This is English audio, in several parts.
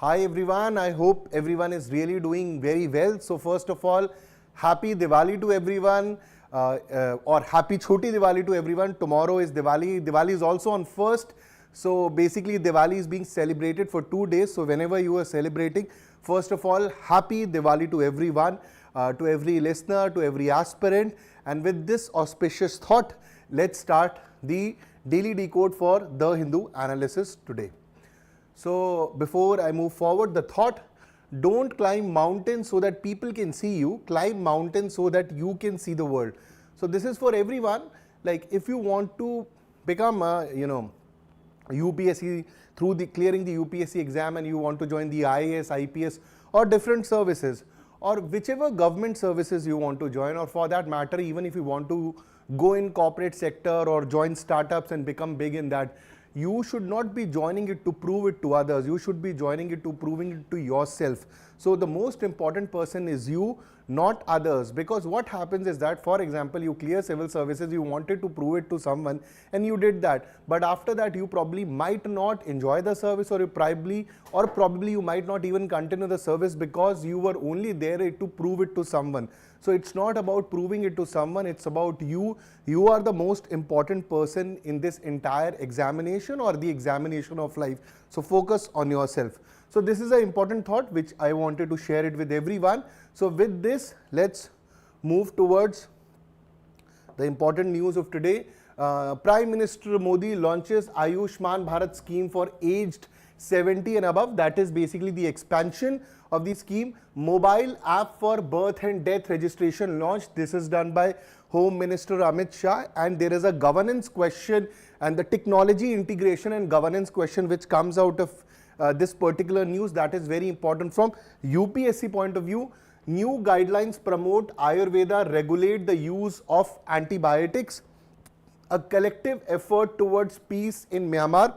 Hi everyone, I hope everyone is really doing very well. So first of all, happy Diwali to everyone or happy Choti Diwali to everyone. Tomorrow is Diwali. Diwali is also on 1st. So basically Diwali is being celebrated for 2 days. So whenever you are celebrating, first of all, happy Diwali to everyone, to every listener, to every aspirant. And with this auspicious thought, let's start the Daily Decode for The Hindu analysis today. So before I move forward, the thought, don't climb mountains so that people can see you, climb mountains so that you can see the world. So this is for everyone. Like if you want to become UPSC through the clearing the UPSC exam and you want to join the IAS, IPS or different services or whichever government services you want to join, or for that matter even if you want to go in corporate sector or join startups and become big in that, you should not be joining it to prove it to others. You should be joining it to proving it to yourself. So the most important person is you, not others. Because what happens is that, for example, you clear civil services, you wanted to prove it to someone and you did that. But after that, you probably might not enjoy the service, or probably you might not even continue the service because you were only there to prove it to someone. So it's not about proving it to someone, it's about you. You are the most important person in this entire examination or the examination of life. So focus on yourself. So this is an important thought which I wanted to share it with everyone. So with this, let's move towards the important news of today. Prime Minister Modi launches Ayushman Bharat scheme for aged 70 and above. That is basically the expansion of the scheme. Mobile app for birth and death registration launched. This is done by Home Minister Amit Shah, and there is a governance question and the technology integration and governance question which comes out of this particular news. That is very important from UPSC point of view. New guidelines promote Ayurveda, regulate the use of antibiotics. A collective effort towards peace in Myanmar.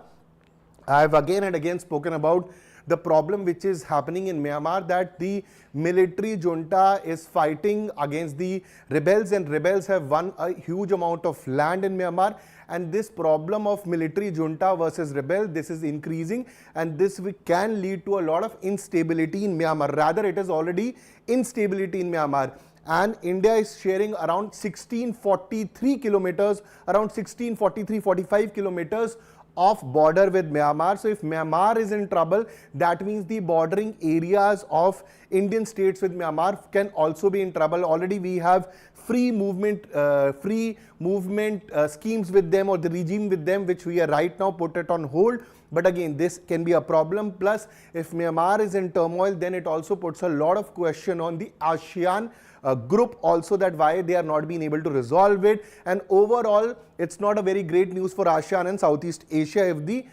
I have again and again spoken about the problem which is happening in Myanmar, that the military junta is fighting against the rebels, and rebels have won a huge amount of land in Myanmar, and this problem of military junta versus rebel, this is increasing, and this can lead to a lot of instability in Myanmar. Rather, it is already instability in Myanmar. And India is sharing around 1643 kilometers, around 1643-45 kilometers of border with Myanmar. So if Myanmar is in trouble, that means the bordering areas of Indian states with Myanmar can also be in trouble. Already we have free movement schemes with them, or the regime with them, which we are right now put it on hold. But again, this can be a problem. Plus, if Myanmar is in turmoil, then it also puts a lot of question on the ASEAN group also, that why they are not being able to resolve it. And overall, it's not a very great news for ASEAN and Southeast Asia if the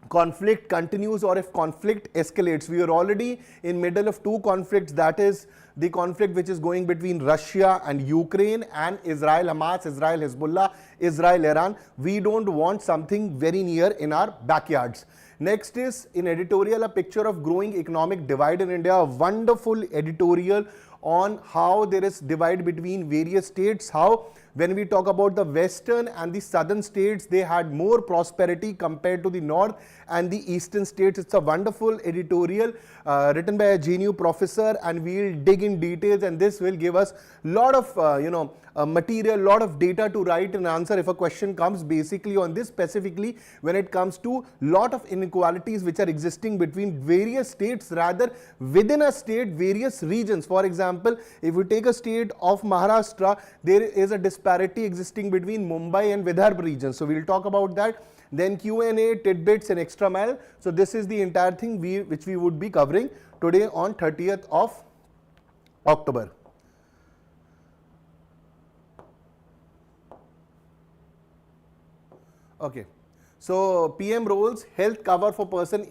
conflict continues or if conflict escalates. We are already in middle of two conflicts, that is the conflict which is going between Russia and Ukraine, and Israel Hamas, Israel Hezbollah, Israel Iran. We don't want something very near in our backyards. Next is in editorial, a picture of growing economic divide in India. A wonderful editorial on how there is divide between various states, how when we talk about the western and the southern states, they had more prosperity compared to the north and the eastern states. It's a wonderful editorial written by a GNU professor, and we'll dig in details, and this will give us lot of material, lot of data to write and answer if a question comes basically on this, specifically when it comes to lot of inequalities which are existing between various states, rather within a state, various regions. For example, if we take a state of Maharashtra, there is a disparity existing between Mumbai and Vidarbha region. So we'll talk about that. Then Q&A, tidbits and extra mile. So this is the entire thing which we would be covering today on 30th of October. Okay, so PM rolls health cover for person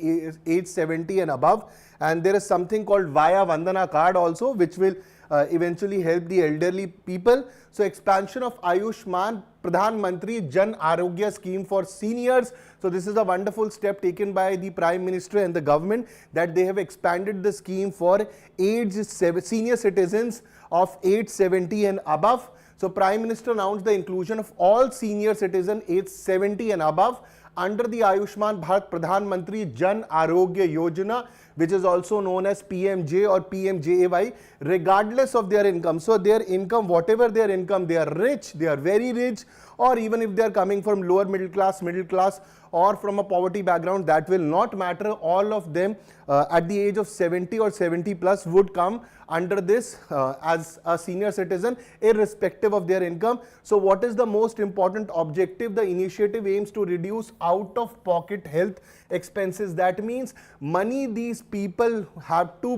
age 70 and above, and there is something called Vaya Vandana card also, which will eventually help the elderly people. So expansion of Ayushman Pradhan Mantri Jan Arogya scheme for seniors. So this is a wonderful step taken by the Prime Minister and the government, that they have expanded the scheme for senior citizens of age 70 and above. So Prime Minister announced the inclusion of all senior citizens aged 70 and above under the Ayushman Bharat Pradhan Mantri Jan Arogya Yojana, which is also known as PMJ or PMJAY, regardless of their income. So their income, whatever their income, they are rich, they are very rich, or even if they are coming from lower middle class, or from a poverty background, that will not matter. All of them at the age of 70 or 70 plus would come under this as a senior citizen, irrespective of their income. So what is the most important objective? The initiative aims to reduce out-of-pocket health expenses. That means money these people had to,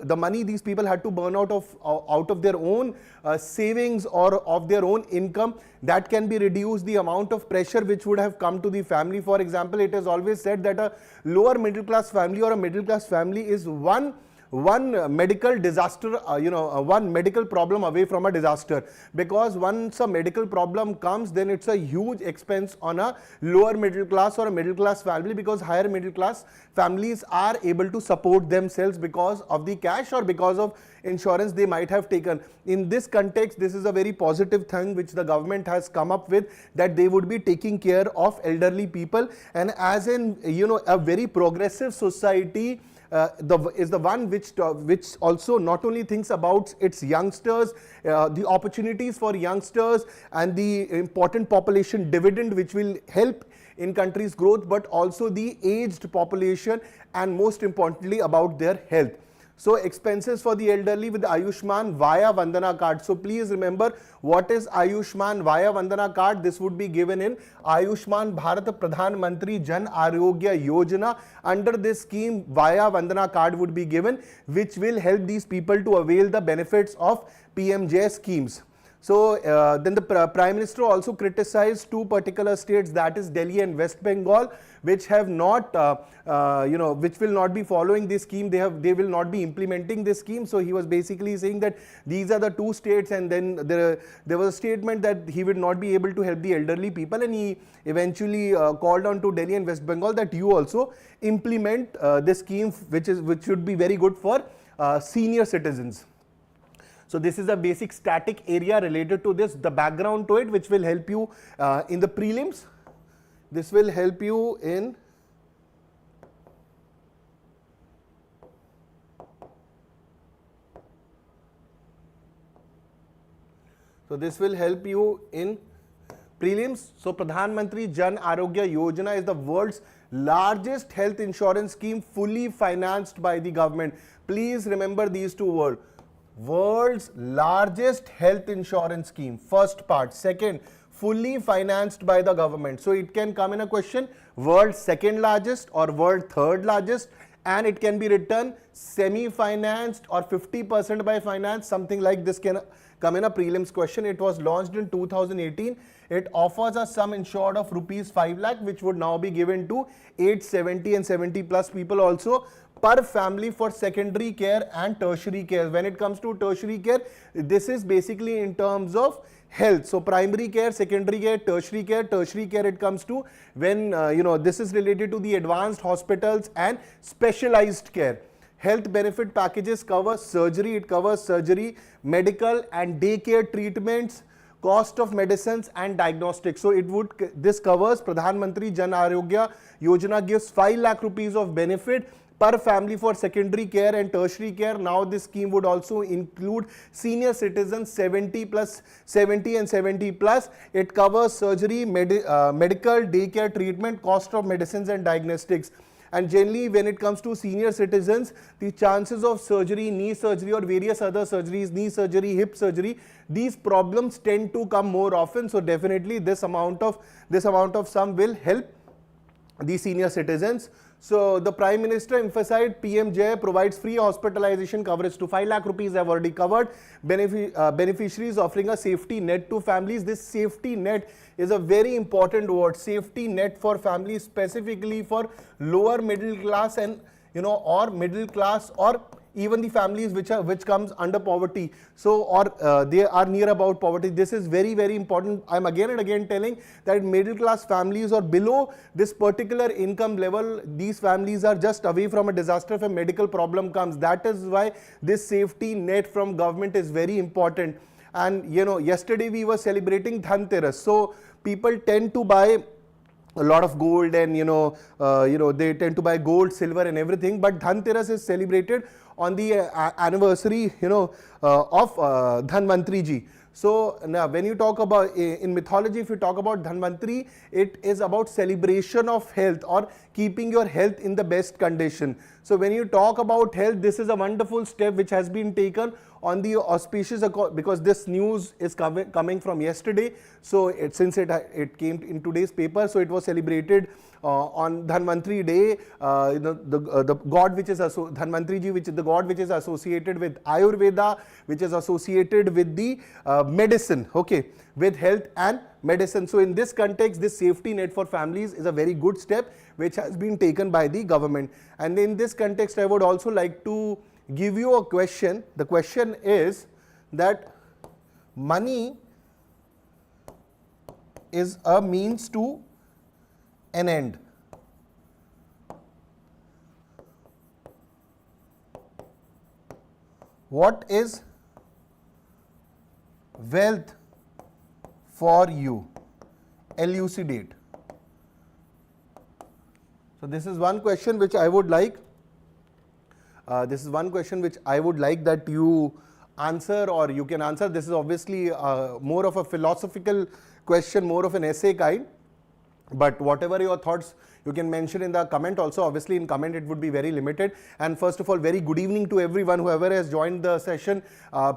the money these people had to burn out of their own savings or of their own income, that can be reduced. The amount of pressure which would have come to the family. For example, it is always said that a lower middle class family or a middle class family is one medical disaster, one medical problem away from a disaster, because once a medical problem comes, then it's a huge expense on a lower middle class or a middle class family, because higher middle class families are able to support themselves because of the cash or because of insurance they might have taken. In this context, this is a very positive thing which the government has come up with, that they would be taking care of elderly people. And as in, a very progressive society, is the one which also not only thinks about its youngsters, the opportunities for youngsters and the important population dividend which will help in country's growth, but also the aged population and most importantly about their health. So expenses for the elderly with Ayushman via Vandana card. So please remember, what is Ayushman via Vandana card? This would be given in Ayushman Bharat Pradhan Mantri Jan Arogya Yojana. Under this scheme, via Vandana card would be given, which will help these people to avail the benefits of PMJAY schemes. So then the Prime Minister also criticized two particular states, that is Delhi and West Bengal, which have not, which will not be following this scheme. They will not be implementing this scheme. So he was basically saying that these are the two states, and then there was a statement that he would not be able to help the elderly people, and he eventually called on to Delhi and West Bengal that you also implement this scheme, which should be very good for senior citizens. So this is a basic static area related to this, the background to it, which will help you in the prelims. This will help you in prelims. So Pradhan Mantri Jan Arogya Yojana is the world's largest health insurance scheme fully financed by the government. Please remember these two words. World's largest health insurance scheme, first part. Second, fully financed by the government. So it can come in a question, world second largest or world third largest, and it can be written semi-financed or 50% by finance. Something like this can come in a prelims question. It was launched in 2018. It offers a sum insured of rupees 5 lakh, which would now be given to age 70 and 70 plus people also, per family for secondary care and tertiary care. When it comes to tertiary care, this is basically in terms of health. So primary care, secondary care, tertiary care. Tertiary care, it comes to when this is related to the advanced hospitals and specialized care. Health benefit packages cover surgery. It covers surgery, medical and daycare treatments, cost of medicines and diagnostics. So this covers, Pradhan Mantri Jan Arogya Yojana gives 5 lakh rupees of benefit per family for secondary care and tertiary care. Now this scheme would also include senior citizens 70 and 70 plus. It covers surgery, medical, daycare treatment, cost of medicines and diagnostics. And generally when it comes to senior citizens, the chances of surgery, knee surgery or various other surgeries, knee surgery, hip surgery, these problems tend to come more often. So definitely this amount of sum will help the senior citizens. So the Prime Minister emphasized PMJAY provides free hospitalization coverage to 5 lakh rupees. I've already covered. Beneficiaries offering a safety net to families. This safety net is a very important word. Safety net for families, specifically for lower middle class and or middle class, or even the families which comes under poverty, so or they are near about poverty. This is very, very important. I'm again and again telling that middle class families or below this particular income level, these families are just away from a disaster if a medical problem comes. That is why this safety net from government is very important. And yesterday we were celebrating Dhanteras, so people tend to buy a lot of gold, and they tend to buy gold, silver and everything. But Dhanteras is celebrated on the anniversary of Dhanvantri ji. So now when you talk about in mythology, if you talk about Dhanvantri, it is about celebration of health or keeping your health in the best condition. So when you talk about health, this is a wonderful step which has been taken on the auspicious, because this news is coming from yesterday. So since it came in today's paper, so it was celebrated on Dhanvantri Day, the god which is Dhanvantri ji, which is the god which is associated with Ayurveda, which is associated with the medicine, okay, with health and medicine. So in this context, this safety net for families is a very good step which has been taken by the government. And in this context, I would also like to give you a question. The question is that money is a means to an end. What is wealth for you? Elucidate. So this is one question which I would like. That you answer, or you can answer. This is obviously more of a philosophical question, more of an essay kind. But whatever your thoughts, you can mention in the comment also. Obviously in comment it would be very limited. And first of all, very good evening to everyone, whoever has joined the session.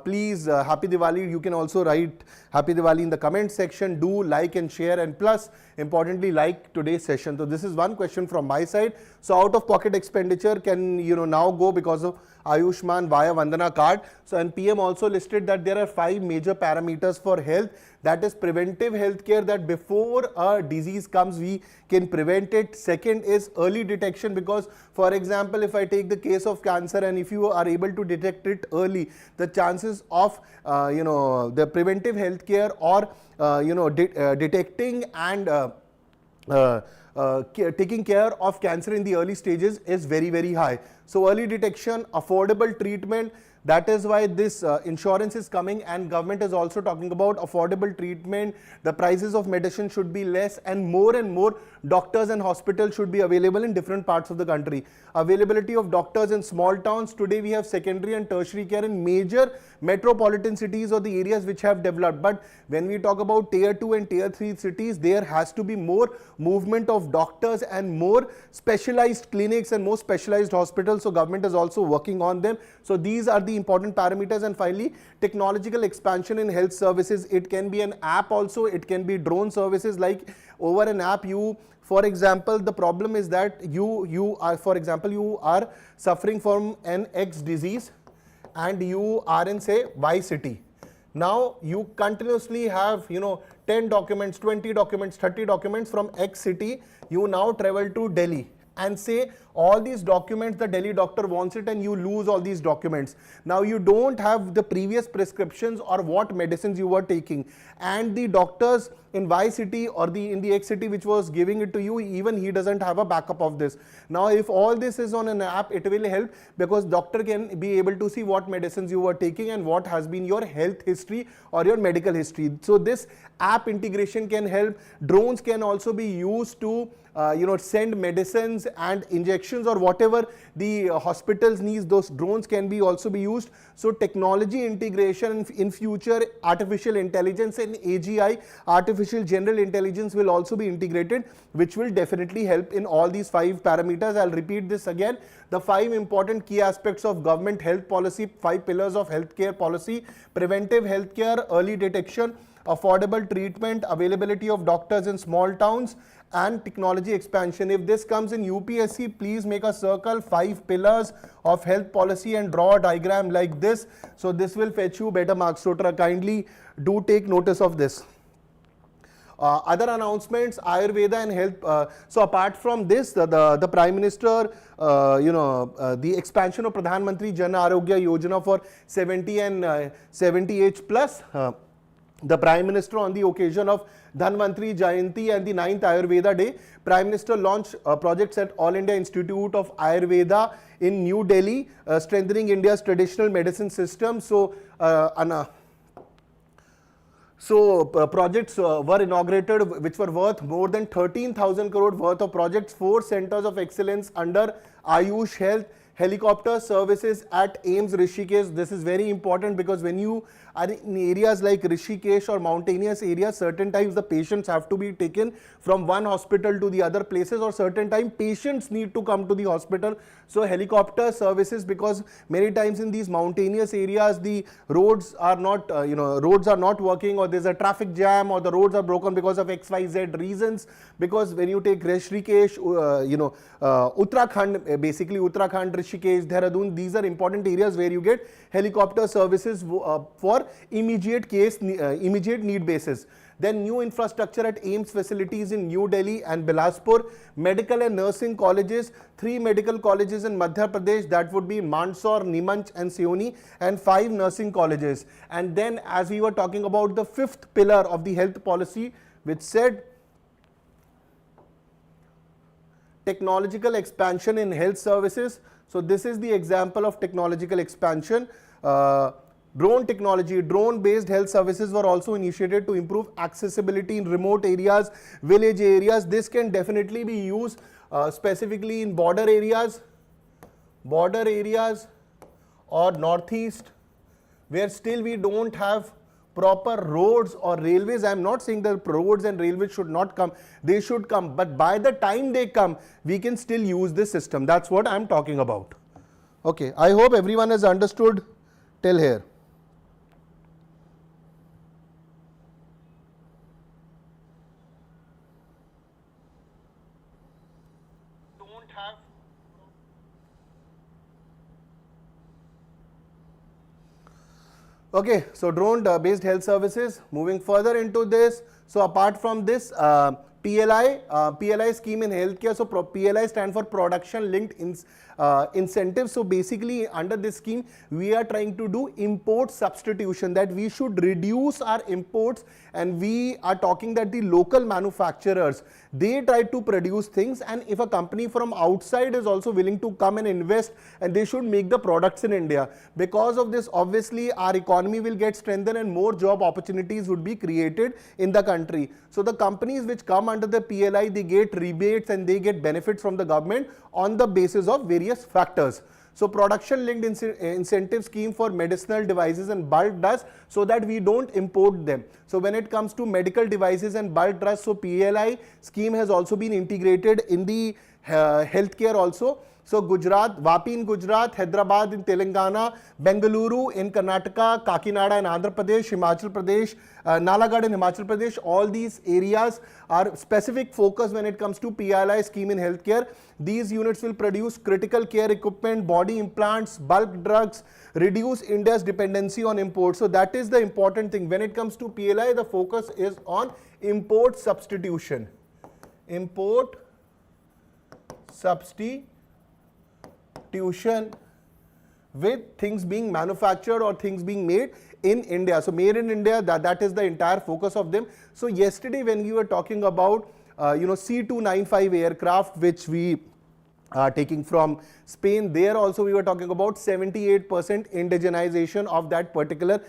Please, Happy Diwali. You can also write Happy Diwali in the comment section. Do like and share, and plus importantly like today's session. So this is one question from my side. So out of pocket expenditure can now go because of Ayushman via Vandana card. So and PM also listed that there are 5 major parameters for health. That is preventive healthcare, that before a disease comes we can prevent it. Second is early detection, because for example if I take the case of cancer, and if you are able to detect it early, the chances of the preventive healthcare or detecting and taking care of cancer in the early stages is very, very high. So early detection, affordable treatment, that is why this insurance is coming, and government is also talking about affordable treatment. The prices of medicine should be less, and more doctors and hospitals should be available in different parts of the country. Availability of doctors in small towns. Today we have secondary and tertiary care in major metropolitan cities or the areas which have developed. But when we talk about tier 2 and tier 3 cities, there has to be more movement of doctors and more specialized clinics and more specialized hospitals. So government is also working on them. So these are the important parameters. And finally, technological expansion in health services. It can be an app also, it can be drone services. Like over an app, for example, the problem is that you are suffering from an X disease and you are in, say, Y city. Now you continuously have 10 documents, 20 documents, 30 documents from X city. You now travel to Delhi and say all these documents, the Delhi doctor wants it, and you lose all these documents. Now you don't have the previous prescriptions or what medicines you were taking, and the doctors in Y city or in the X city which was giving it to you, even he doesn't have a backup of this. Now if all this is on an app, it will help, because doctor can be able to see what medicines you were taking and what has been your health history or your medical history. So this app integration can help. Drones can also be used to send medicines and injections or whatever the hospitals needs. Those drones can be also be used. So technology integration in future, artificial intelligence and AGI, artificial general intelligence, will also be integrated, which will definitely help in all these 5 parameters. I'll repeat this again. The 5 important key aspects of government health policy, 5 pillars of healthcare policy: preventive healthcare, early detection, affordable treatment, availability of doctors in small towns, and technology expansion. If this comes in UPSC, please make a circle, 5 pillars of health policy, and draw a diagram like this. So this will fetch you better marks. So kindly do take notice of this. Other announcements, Ayurveda and health. So apart from this, the Prime Minister, the expansion of Pradhan Mantri Jan Arogya Yojana for 70 and 70 age plus. The Prime Minister, on the occasion of Dhanvantri Jayanti and the 9th Ayurveda Day, Prime Minister launched projects at All India Institute of Ayurveda in New Delhi, strengthening India's traditional medicine system. So So projects were inaugurated which were worth more than 13,000 crore worth of projects, 4 centers of excellence under Ayush Health, helicopter services at AIIMS Rishikesh. This is very important because when you are in areas like Rishikesh or mountainous areas, certain times the patients have to be taken from one hospital to the other places, or certain time patients need to come to the hospital. So helicopter services, because many times in these mountainous areas the roads are not roads are not working, or there's a traffic jam, or the roads are broken because of XYZ reasons. Because when you take Rishikesh, Uttarakhand, basically Uttarakhand, Rishikesh, Dehradun, these are important areas where you get helicopter services for immediate need basis. Then new infrastructure at AIIMS facilities in New Delhi and Bilaspur, medical and nursing colleges, 3 medical colleges in Madhya Pradesh, that would be Mandsaur, Nimanch and Seoni, and 5 nursing colleges. And then as we were talking about the 5th pillar of the health policy, which said technological expansion in health services. So this is the example of technological expansion. Drone technology, drone-based health services were also initiated to improve accessibility in remote areas, village areas. This can definitely be used specifically in border areas or northeast, where still we don't have proper roads or railways. I am not saying that roads and railways should not come, they should come, but by the time they come, we can still use this system. That's what I am talking about. Okay, I hope everyone has understood till here. Okay, so drone-based health services. Moving further into this, so apart from this, PLI scheme in healthcare. So PLI stand for production linked incentives. So basically under this scheme, we are trying to do import substitution, that we should reduce our imports, and we are talking that the local manufacturers, they try to produce things, and if a company from outside is also willing to come and invest, and they should make the products in India. Because of this, obviously our economy will get strengthened and more job opportunities would be created in the country. So the companies which come under the PLI, they get rebates and they get benefits from the government on the basis of various factors. So production linked incentive scheme for medicinal devices and bulk drugs, so that we don't import them. So when it comes to medical devices and bulk drugs, so PLI scheme has also been integrated in the healthcare also. So Gujarat, Vapi in Gujarat, Hyderabad in Telangana, Bengaluru in Karnataka, Kakinada in Andhra Pradesh, Himachal Pradesh, Nalagarh in Himachal Pradesh, all these areas are specific focus when it comes to PLI scheme in healthcare. These units will produce critical care equipment, body implants, bulk drugs, reduce India's dependency on imports. So that is the important thing. When it comes to PLI, the focus is on import substitution. Import substitution with things being manufactured or things being made in India. So made in India, that is the entire focus of them. So yesterday when we were talking about C295 aircraft which we are taking from Spain, there also we were talking about 78% indigenization of that particular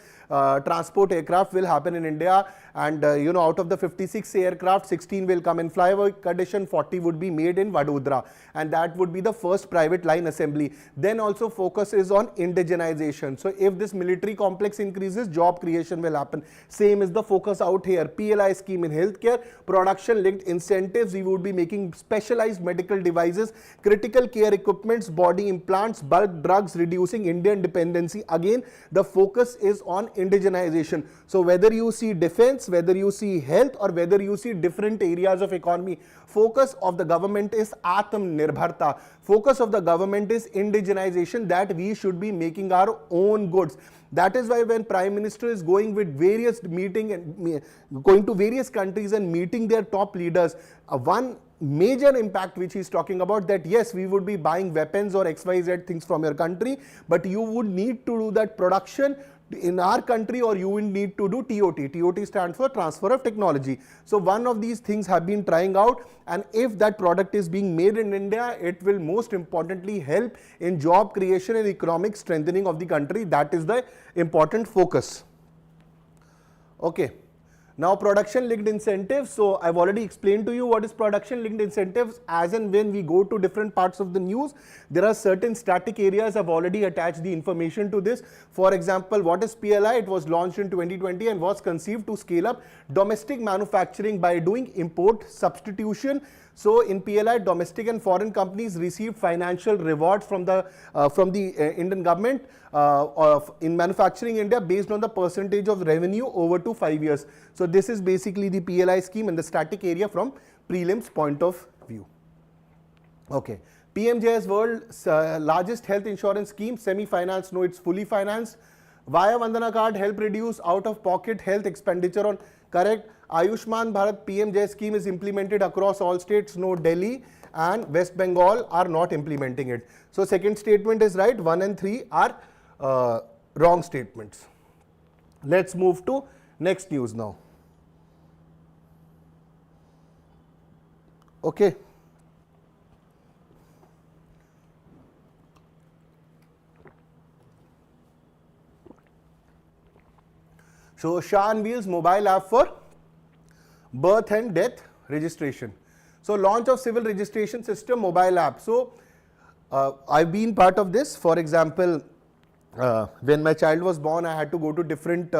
transport aircraft will happen in India, and out of the 56 aircraft, 16 will come in flyover condition, 40 would be made in Vadodara, and that would be the first private line assembly. Then also focus is on indigenization. So if this military complex increases, job creation will happen. Same is the focus out here. PLI scheme in healthcare, production linked incentives, we would be making specialized medical devices, critical care equipments, body implants, bulk drugs, reducing Indian dependency. Again, the focus is on indigenization. So whether you see defense, whether you see health, or whether you see different areas of economy, focus of the government is Atmanirbharta. Focus of the government is indigenization, that we should be making our own goods. That is why when Prime Minister is going with various meeting and going to various countries and meeting their top leaders, one major impact which he is talking about, that yes, we would be buying weapons or XYZ things from your country, but you would need to do that production in our country, or you will need to do TOT. TOT stands for transfer of technology. So one of these things have been trying out, and if that product is being made in India, it will most importantly help in job creation and economic strengthening of the country. That is the important focus. Okay. Now production linked incentives, so I've already explained to you what is production linked incentives. As and when we go to different parts of the news, there are certain static areas. I've already attached the information to this. For example, what is PLI? It was launched in 2020 and was conceived to scale up domestic manufacturing by doing import substitution. So in PLI, domestic and foreign companies received financial rewards from the Indian government in manufacturing India based on the percentage of revenue over to 5 years. So this is basically the PLI scheme in the static area from prelims point of view. Okay. PMJAY's world's largest health insurance scheme, semi-financed, no, it's fully financed. Via Vandana card help reduce out-of-pocket health expenditure on, correct. Ayushman Bharat PMJAY scheme is implemented across all states, no, Delhi and West Bengal are not implementing it. So second statement is right, 1 and 3 are wrong statements. Let's move to next news now. Okay. So Shah unveils mobile app for birth and death registration. So launch of civil registration system mobile app. So I've been part of this. For example, when my child was born, I had to go to different,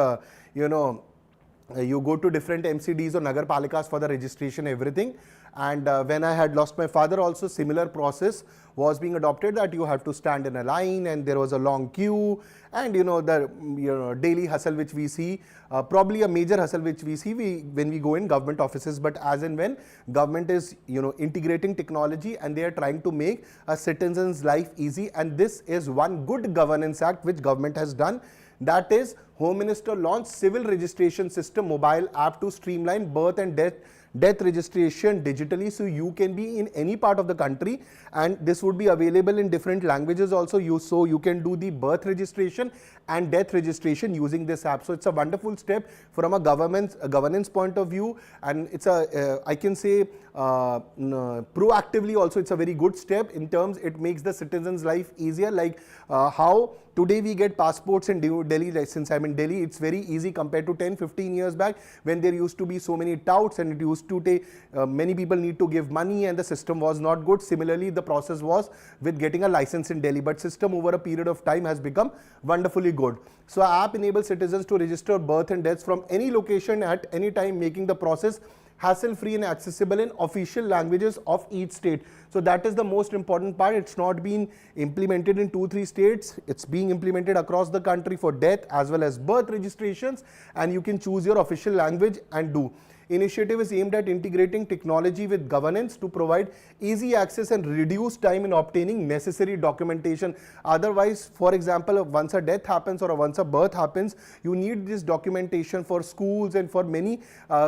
you go to different MCDs or Nagar Palikas for the registration, everything. And when I had lost my father also, similar process was being adopted, that you have to stand in a line and there was a long queue, and the daily hustle which we see, probably a major hustle which we see when we go in government offices. But as and when government is integrating technology and they are trying to make a citizen's life easy, and this is one good governance act which government has done. That is, Home Minister launched civil registration system mobile app to streamline birth and death registration digitally, so you can be in any part of the country, and this would be available in different languages also. So you can do the birth registration and death registration using this app. So it's a wonderful step from a governance point of view, and it's a I can say proactively also it's a very good step in terms it makes the citizens' life easier. Like how today we get passports in Delhi. Since I'm in Delhi, it's very easy compared to 10-15 years back when there used to be so many touts and it used to take many people need to give money and the system was not good. Similarly, the process was with getting a license in Delhi, but system over a period of time has become wonderfully good. So our app enables citizens to register birth and deaths from any location at any time, making the process hassle-free and accessible in official languages of each state. So that is the most important part. It's not been implemented in 2-3 states. It's being implemented across the country for death as well as birth registrations, and you can choose your official language and do. Initiative is aimed at integrating technology with governance to provide easy access and reduce time in obtaining necessary documentation. Otherwise, for example, once a death happens or once a birth happens, you need this documentation for schools and for many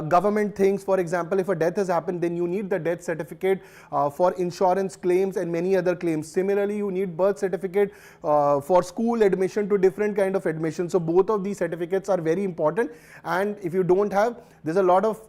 government things. For example, if a death has happened, then you need the death certificate for insurance claims and many other claims. Similarly, you need birth certificate for school admission to different kind of admission. So both of these certificates are very important, and if you don't have, there's a lot of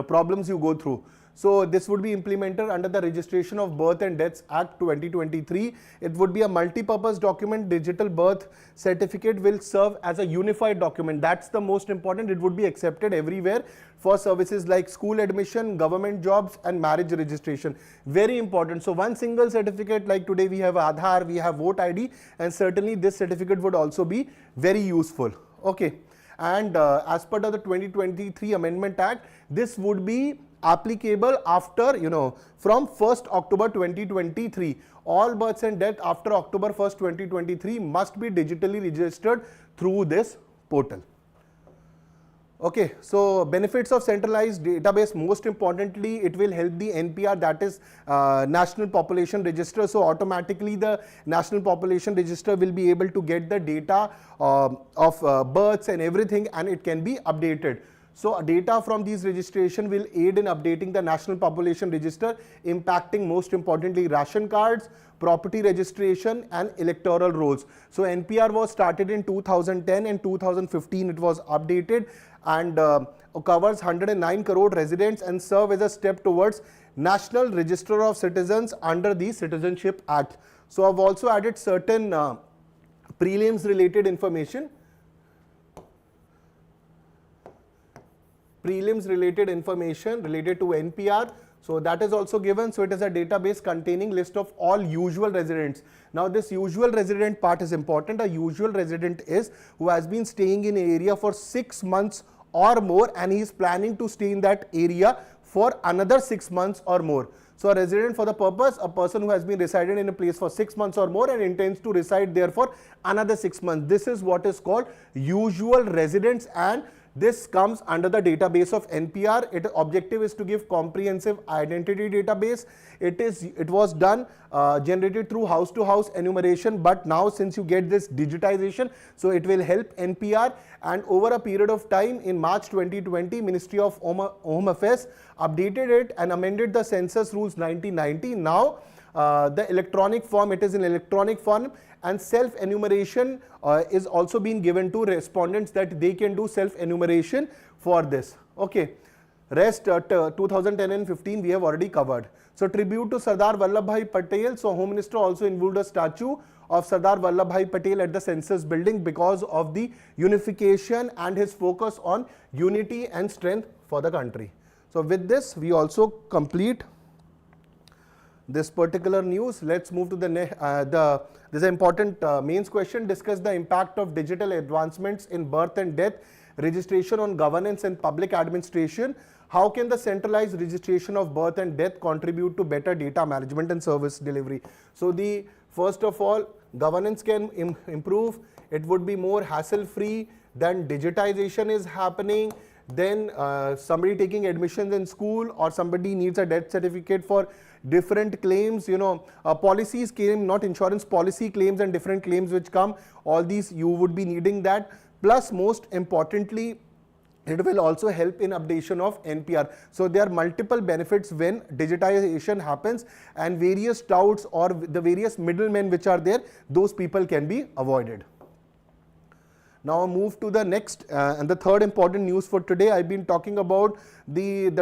problems you go through. So this would be implemented under the Registration of Birth and Deaths Act 2023. It would be a multi-purpose document. Digital birth certificate will serve as a unified document. That's the most important. It would be accepted everywhere for services like school admission, government jobs and marriage registration. Very important. So one single certificate, like today we have Aadhaar, we have vote ID, and certainly this certificate would also be very useful. Okay. And as per the 2023 Amendment Act, this would be applicable after, from 1st October 2023. All births and deaths after October 1st, 2023 must be digitally registered through this portal. Okay, so benefits of centralized database, most importantly, it will help the NPR, that is National Population Register. So automatically the National Population Register will be able to get the data of births and everything, and it can be updated. So data from these registration will aid in updating the National Population Register, impacting most importantly ration cards, property registration and electoral rolls. So NPR was started in 2010 and 2015 it was updated, and covers 109 crore residents and serve as a step towards National Register of Citizens under the Citizenship Act. So I've also added certain prelims related information. prelims related information related to NPR. So that is also given. So it is a database containing list of all usual residents. Now this usual resident part is important. A usual resident is who has been staying in an area for 6 months or more, and he is planning to stay in that area for another 6 months or more. So a resident for the purpose, a person who has been resided in a place for 6 months or more and intends to reside there for another 6 months. This is what is called usual residents, and this comes under the database of NPR. Its objective is to give comprehensive identity database. It was done generated through house to house enumeration, but now since you get this digitization, so it will help NPR. And over a period of time, in March 2020, Ministry of Home Affairs updated it and amended the census rules 1990. Now the electronic form, it is in electronic form, and self-enumeration is also being given to respondents that they can do self-enumeration for this. Okay, rest 2010 and 15 we have already covered. So tribute to Sardar Vallabhbhai Patel. So Home Minister also unveiled a statue of Sardar Vallabhbhai Patel at the census building because of the unification and his focus on unity and strength for the country. So with this we also complete this particular news. Let's move to this important mains question. Discuss the impact of digital advancements in birth and death registration on governance and public administration. How can the centralized registration of birth and death contribute to better data management and service delivery? So first of all, governance can improve. It would be more hassle-free. Then digitization is happening. Then somebody taking admissions in school, or somebody needs a death certificate for different claims, policies claim, not insurance, policy claims and different claims which come, all these you would be needing that. Plus, most importantly, it will also help in updation of NPR. So there are multiple benefits when digitization happens, and various doubts or the various middlemen which are there, those people can be avoided. Now move to the next and the third important news for today. I've been talking about the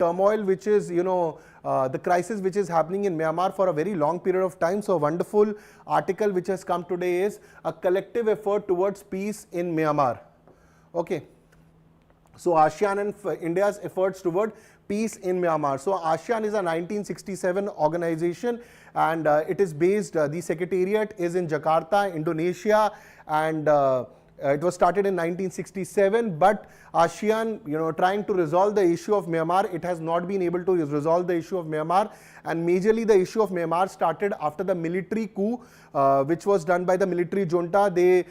turmoil which is, the crisis which is happening in Myanmar for a very long period of time. So a wonderful article which has come today is a collective effort towards peace in Myanmar. Okay. So ASEAN and India's efforts toward peace in Myanmar. So ASEAN is a 1967 organization, and it is based, the secretariat is in Jakarta, Indonesia, and it was started in 1967, but ASEAN, trying to resolve the issue of Myanmar, it has not been able to resolve the issue of Myanmar, and majorly the issue of Myanmar started after the military coup, which was done by the military junta. They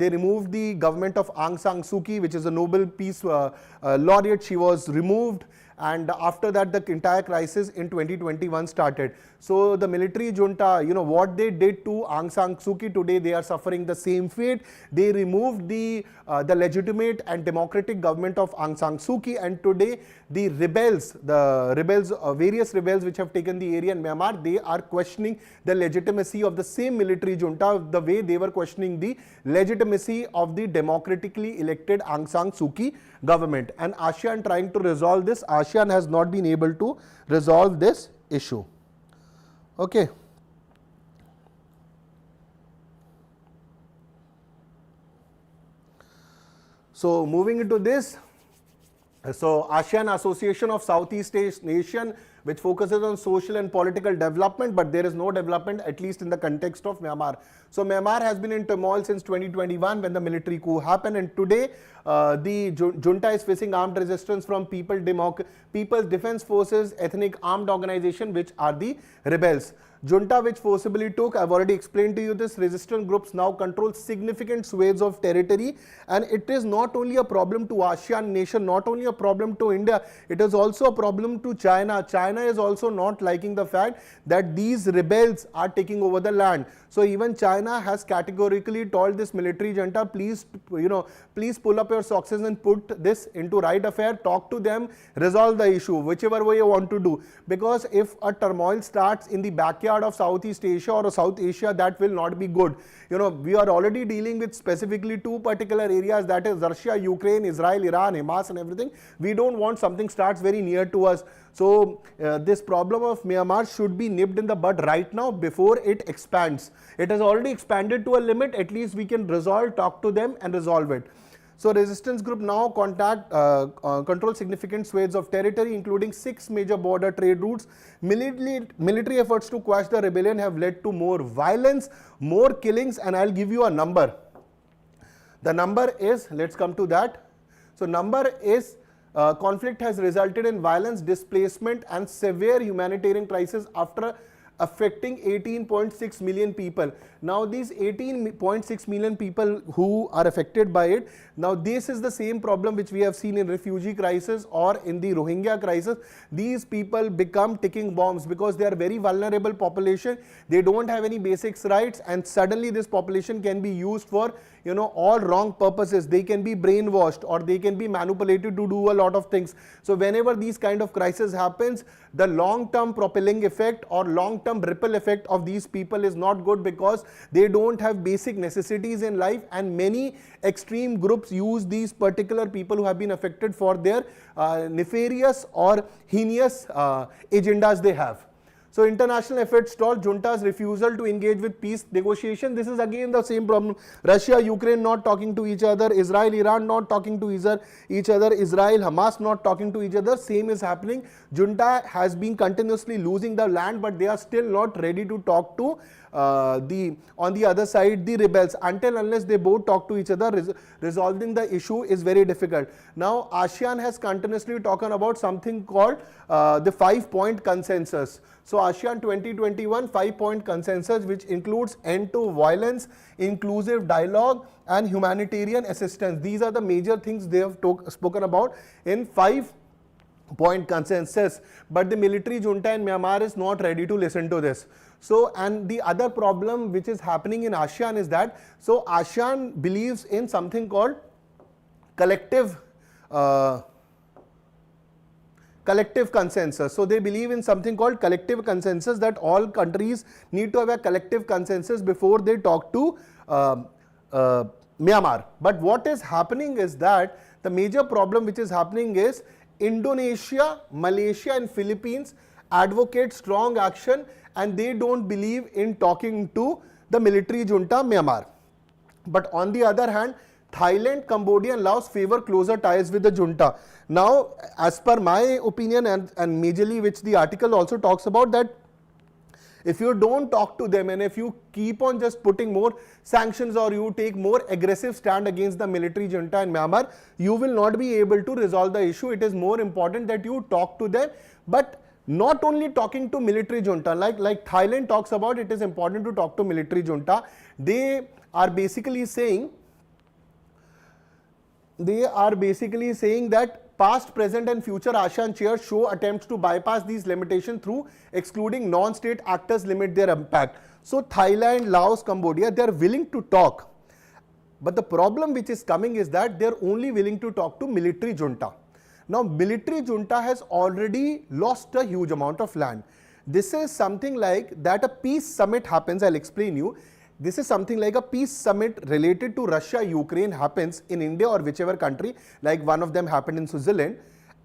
removed the government of Aung San Suu Kyi, which is a Nobel Peace Laureate. She was removed. And after that, the entire crisis in 2021 started. So the military junta, what they did to Aung San Suu Kyi, today they are suffering the same fate. They removed the legitimate and democratic government of Aung San Suu Kyi, and today the rebels, various rebels which have taken the area in Myanmar, they are questioning the legitimacy of the same military junta, the way they were questioning the legitimacy of the democratically elected Aung San Suu Kyi government. And ASEAN trying to resolve this. ASEAN has not been able to resolve this issue. Okay. So moving into this, so ASEAN Association of Southeast Asian, which focuses on social and political development, but there is no development, at least in the context of Myanmar. So Myanmar has been in turmoil since 2021 when the military coup happened, and today the junta is facing armed resistance from People's Defense Forces, ethnic armed organization, which are the rebels. Junta which forcibly took, I've already explained to you this, resistant groups now control significant swathes of territory, and it is not only a problem to ASEAN nation, not only a problem to India, it is also a problem to China. China is also not liking the fact that these rebels are taking over the land. So even China has categorically told this military junta, please pull up your socks and put this into right affair, talk to them, resolve the issue, whichever way you want to do. Because if a turmoil starts in the backyard of Southeast Asia or South Asia, that will not be good. We are already dealing with specifically two particular areas, that is Russia, Ukraine, Israel, Iran, Hamas and everything. We don't want something starts very near to us. So this problem of Myanmar should be nipped in the bud right now before it expands. It has already expanded to a limit. At least we can talk to them and resolve it. So resistance group now control significant swathes of territory, including 6 major border trade routes. Military efforts to quash the rebellion have led to more violence, more killings, and I'll give you a number. The number is, let's come to that. So number is, conflict has resulted in violence, displacement and severe humanitarian crisis after affecting 18.6 million people. Now these 18.6 million people who are affected by it, now this is the same problem which we have seen in refugee crisis or in the Rohingya crisis. These people become ticking bombs because they are very vulnerable population, they don't have any basic rights, and suddenly this population can be used for all wrong purposes. They can be brainwashed or they can be manipulated to do a lot of things. So whenever these kind of crisis happens, the long-term propelling effect or long-term ripple effect of these people is not good, because they don't have basic necessities in life, and many extreme groups use these particular people who have been affected for their nefarious or heinous agendas they have. So international efforts stalled, junta's refusal to engage with peace negotiation. This is again the same problem. Russia, Ukraine not talking to each other, Israel, Iran not talking to each other, Israel, Hamas not talking to each other. Same is happening. Junta has been continuously losing the land, but they are still not ready to talk to on the other side, the rebels. Until unless they both talk to each other, resolving the issue is very difficult. Now ASEAN has continuously talked about something called the 5-point consensus. So ASEAN 2021 5-point consensus, which includes end to violence, inclusive dialogue and humanitarian assistance. These are the major things they have spoken about in 5-point consensus, but the military junta in Myanmar is not ready to listen to this. So, and the other problem which is happening in ASEAN is that, so ASEAN believes in something called collective consensus. So they believe in something called collective consensus, that all countries need to have a collective consensus before they talk to Myanmar. But what is happening is that the major problem which is happening is Indonesia, Malaysia and Philippines advocate strong action, and they don't believe in talking to the military junta Myanmar. But on the other hand, Thailand, Cambodia and Laos favor closer ties with the junta. Now, as per my opinion and majorly which the article also talks about, that if you don't talk to them and if you keep on just putting more sanctions or you take more aggressive stand against the military junta in Myanmar, you will not be able to resolve the issue. It is more important that you talk to them, but not only talking to military junta, like Thailand talks about, it is important to talk to military junta. They are basically saying that past, present and future ASEAN chairs show attempts to bypass these limitations through excluding non-state actors limit their impact. So Thailand, Laos, Cambodia, they are willing to talk. But the problem which is coming is that they are only willing to talk to military junta. Now military junta has already lost a huge amount of land. This is something like that a peace summit happens, I'll explain you. This is something like a peace summit related to Russia, Ukraine happens in India or whichever country, like one of them happened in Switzerland,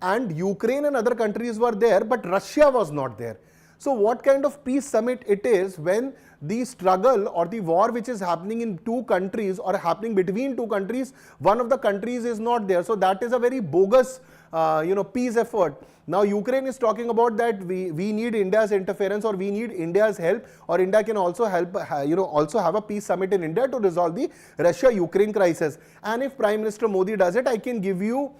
and Ukraine and other countries were there, but Russia was not there. So what kind of peace summit it is when the struggle or the war which is happening in two countries or happening between two countries, one of the countries is not there. So that is a very bogus peace effort. Now Ukraine is talking about that we need India's interference or we need India's help, or India can also help, also have a peace summit in India to resolve the Russia-Ukraine crisis. And if Prime Minister Modi does it, I can give you,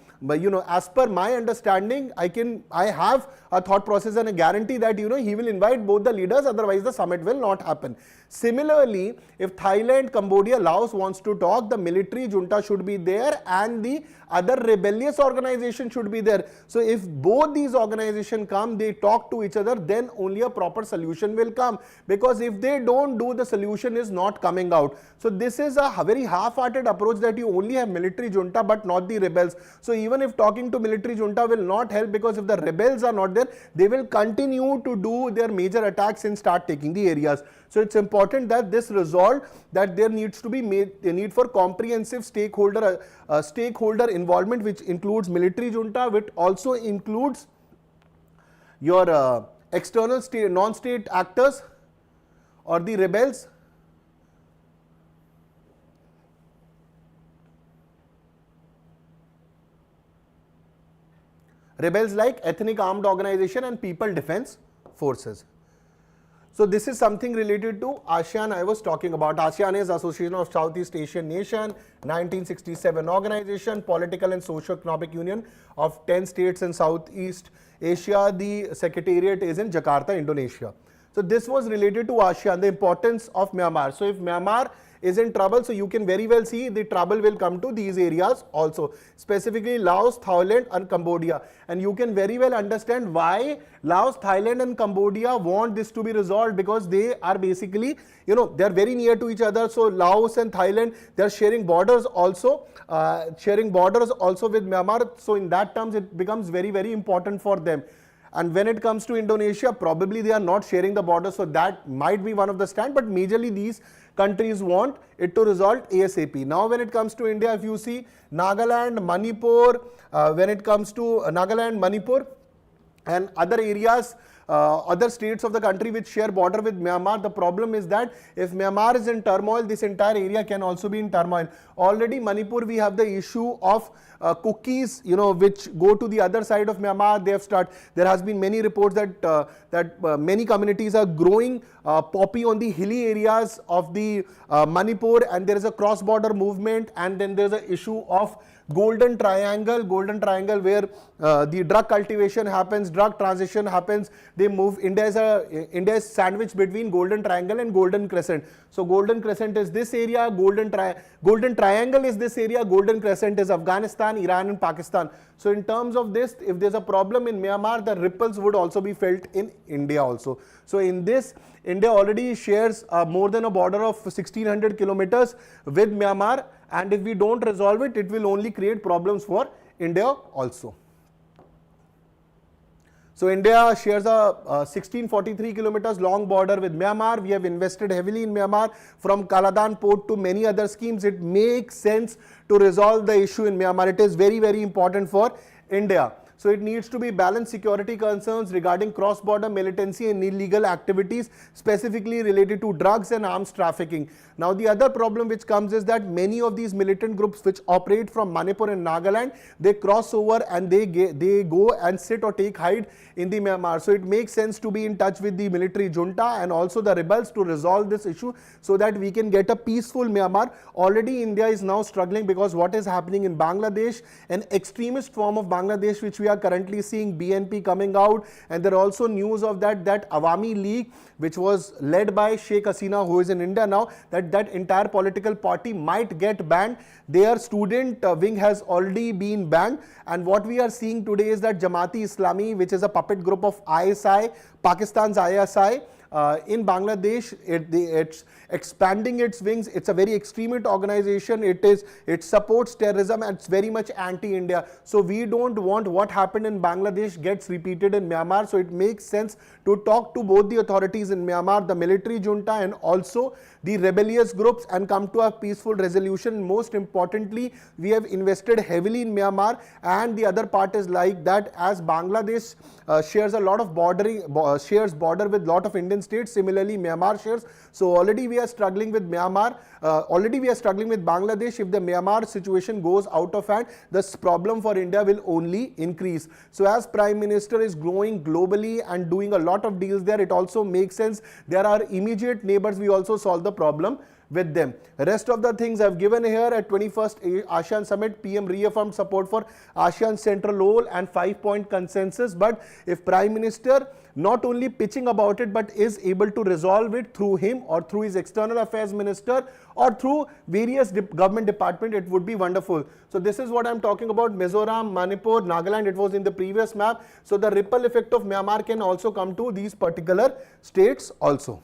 as per my understanding, I have a thought process and a guarantee that, he will invite both the leaders, otherwise the summit will not happen. Similarly, if Thailand, Cambodia, Laos wants to talk, the military junta should be there and the other rebellious organization should be there. So if both these organizations come, they talk to each other, then only a proper solution will come. Because if they don't do, the solution is not coming out. So this is a very half-hearted approach that you only have military junta but not the rebels. So even if talking to military junta will not help, because if the rebels are not there, they will continue to do their major attacks and start taking the areas. So it's important that this resolved, that there needs to be a need for comprehensive stakeholder involvement, which includes military junta, which also includes your external non-state actors or the rebels. rebels like ethnic armed organization and people defense forces. So this is something related to ASEAN I was talking about. ASEAN is Association of Southeast Asian Nation, 1967 organization, political and socio-economic union of 10 states in Southeast Asia. The secretariat is in Jakarta, Indonesia. So this was related to ASEAN, the importance of Myanmar. So if Myanmar is in trouble, so you can very well see the trouble will come to these areas also, specifically Laos, Thailand and Cambodia. And you can very well understand why Laos, Thailand and Cambodia want this to be resolved, because they are basically, you know, they are very near to each other. So Laos and Thailand, they are sharing borders also with Myanmar. So in that terms, it becomes very, very important for them. And when it comes to Indonesia, probably they are not sharing the border, so that might be one of the stand, but majorly these countries want it to resolve ASAP. Now when it comes to India, if you see Nagaland, Manipur, and other areas, other states of the country which share border with Myanmar, the problem is that if Myanmar is in turmoil, this entire area can also be in turmoil. Already Manipur, we have the issue of cookies, you know, which go to the other side of Myanmar. There has been many reports that many communities are growing poppy on the hilly areas of the Manipur, and there is a cross-border movement. And then there is an issue of Golden Triangle where the drug cultivation happens, drug transition happens. They move. India is sandwiched between Golden Triangle and Golden Crescent. So Golden Crescent is this area, Golden Triangle is this area, Golden Crescent is Afghanistan, Iran and Pakistan. So in terms of this, if there's a problem in Myanmar, the ripples would also be felt in India also. So in this, India already shares more than a border of 1600 kilometers with Myanmar, and if we don't resolve it, it will only create problems for India also. So India shares a 1643 kilometers long border with Myanmar. We have invested heavily in Myanmar, from Kaladan port to many other schemes. It makes sense to resolve the issue in Myanmar. It is very, very important for India. So it needs to be balanced security concerns regarding cross-border militancy and illegal activities, specifically related to drugs and arms trafficking. Now the other problem which comes is that many of these militant groups which operate from Manipur and Nagaland, they cross over and they go and sit or take hide in the Myanmar. So it makes sense to be in touch with the military junta and also the rebels to resolve this issue so that we can get a peaceful Myanmar. Already India is now struggling because what is happening in Bangladesh, an extremist form of Bangladesh which we are currently seeing, BNP coming out, and there are also news of that Awami League which was led by Sheikh Hasina, who is in India now, that entire political party might get banned. Their student wing has already been banned, and what we are seeing today is that Jamaati Islami, which is a puppet group of ISI, Pakistan's ISI, in Bangladesh, it's expanding its wings. It's a very extremist organization. It supports terrorism and it's very much anti-India. So we don't want what happened in Bangladesh gets repeated in Myanmar. So it makes sense to talk to both the authorities in Myanmar, the military junta and also the rebellious groups, and come to a peaceful resolution. Most importantly, we have invested heavily in Myanmar, and the other part is like that as Bangladesh shares a lot of border with lot of Indian states. Similarly, Myanmar shares. So already we are struggling with Myanmar. Already we are struggling with Bangladesh. If the Myanmar situation goes out of hand, this problem for India will only increase. So as Prime Minister is growing globally and doing a lot of deals there, it also makes sense. There are immediate neighbors. We also solve the problem with them. Rest of the things I've given here. At 21st ASEAN Summit, PM reaffirmed support for ASEAN's central role and 5-point consensus. But if Prime Minister not only pitching about it, but is able to resolve it through him or through his External Affairs Minister or through various government department, it would be wonderful. So this is what I'm talking about. Mizoram, Manipur, Nagaland, it was in the previous map. So the ripple effect of Myanmar can also come to these particular states also.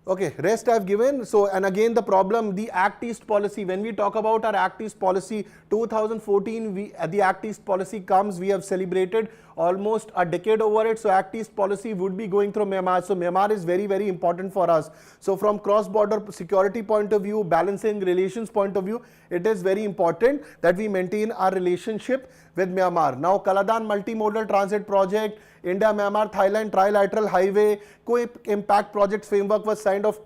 Okay, rest I've given. So, and again the problem, the Act East policy. When we talk about our Act East policy, 2014, the Act East policy comes, we have celebrated almost a decade over it. So Act East policy would be going through Myanmar. So Myanmar is very, very important for us. So from cross-border security point of view, balancing relations point of view, it is very important that we maintain our relationship with Myanmar. Now Kaladan multimodal transit project, India-Myanmar, Thailand trilateral highway, co-impact project framework was signed off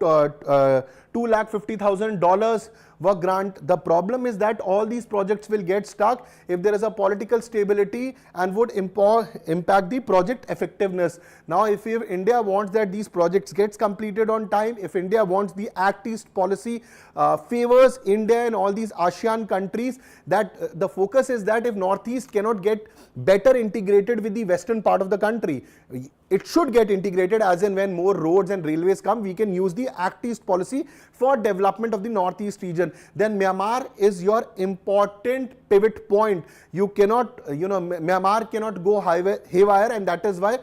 $250,000 were grant. The problem is that all these projects will get stuck if there is a political stability and would impact the project effectiveness. Now, if India wants that these projects gets completed on time, if India wants the Act East policy favors India and all these ASEAN countries, that the focus is that if Northeast cannot get better integrated with the western part of the country, it should get integrated as and when more roads and railways come, we can use the Act East policy for development of the Northeast region. Then Myanmar is your important pivot point. You cannot, Myanmar cannot go haywire, and that is why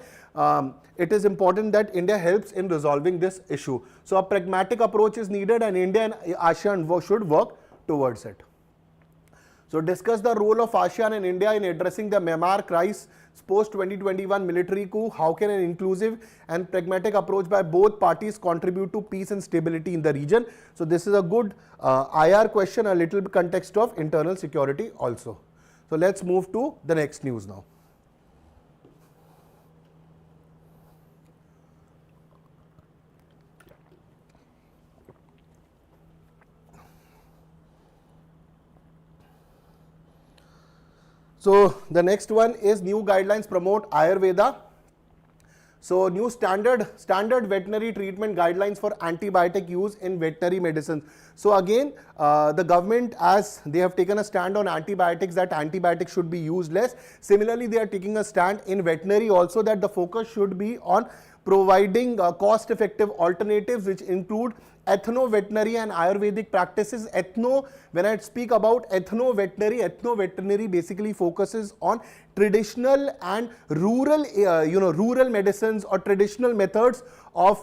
it is important that India helps in resolving this issue. So a pragmatic approach is needed, and India and ASEAN should work towards it. So discuss the role of ASEAN and India in addressing the Myanmar crisis post 2021 military coup. How can an inclusive and pragmatic approach by both parties contribute to peace and stability in the region? So this is a good IR question, a little context of internal security also. So let's move to the next news now. So the next one is new guidelines promote Ayurveda. So new standard veterinary treatment guidelines for antibiotic use in veterinary medicine. So again, the government, as they have taken a stand on antibiotics, that antibiotics should be used less. Similarly, they are taking a stand in veterinary also, that the focus should be on providing cost-effective alternatives, which include ethno-veterinary and Ayurvedic practices. When I speak about ethno-veterinary basically focuses on traditional and rural, rural medicines or traditional methods of,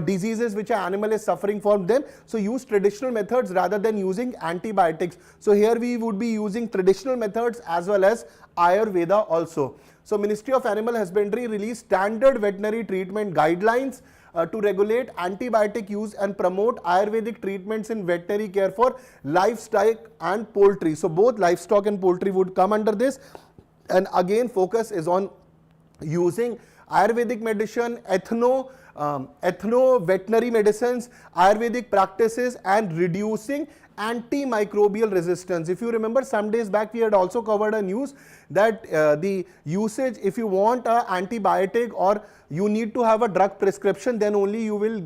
diseases which an animal is suffering from them. So use traditional methods rather than using antibiotics. So here we would be using traditional methods as well as Ayurveda also. So Ministry of Animal Husbandry released standard veterinary treatment guidelines to regulate antibiotic use and promote Ayurvedic treatments in veterinary care for livestock and poultry. So both livestock and poultry would come under this. And again, focus is on using Ayurvedic medicine, ethno-veterinary medicines, Ayurvedic practices, and reducing antimicrobial resistance. If you remember, some days back we had also covered a news that the usage, if you want an antibiotic or you need to have a drug prescription, then only you will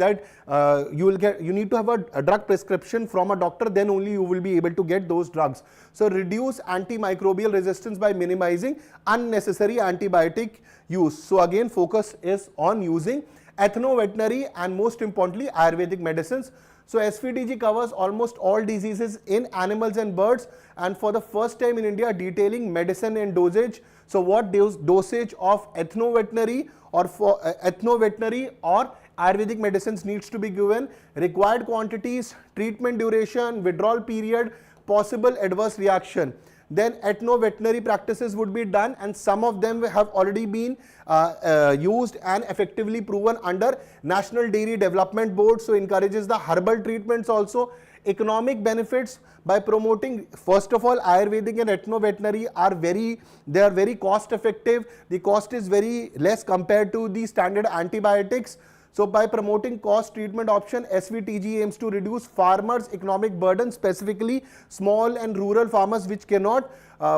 you need to have a drug prescription from a doctor, then only you will be able to get those drugs. So reduce antimicrobial resistance by minimizing unnecessary antibiotic use. So again, focus is on using ethno-veterinary and most importantly Ayurvedic medicines. So SVTG covers almost all diseases in animals and birds, and for the first time in India detailing medicine and dosage. So what dosage of ethno-veterinary or for ethno-veterinary or Ayurvedic medicines needs to be given, required quantities, treatment duration, withdrawal period, possible adverse reaction. Then ethno-veterinary practices would be done, and some of them have already been used and effectively proven under National Dairy Development Board. So encourages the herbal treatments also. Economic benefits by promoting, first of all, Ayurvedic and ethno-veterinary are very cost effective. The cost is very less compared to the standard antibiotics. So by promoting cost treatment option, SVTG aims to reduce farmers' economic burden, specifically small and rural farmers which cannot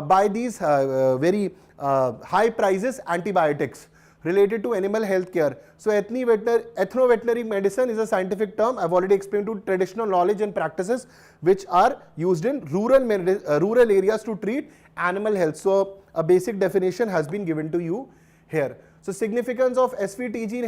buy these very high prices antibiotics related to animal health care. So ethno-veterinary medicine is a scientific term. I've already explained to traditional knowledge and practices which are used in rural areas to treat animal health. So a basic definition has been given to you here. So significance of SVTG in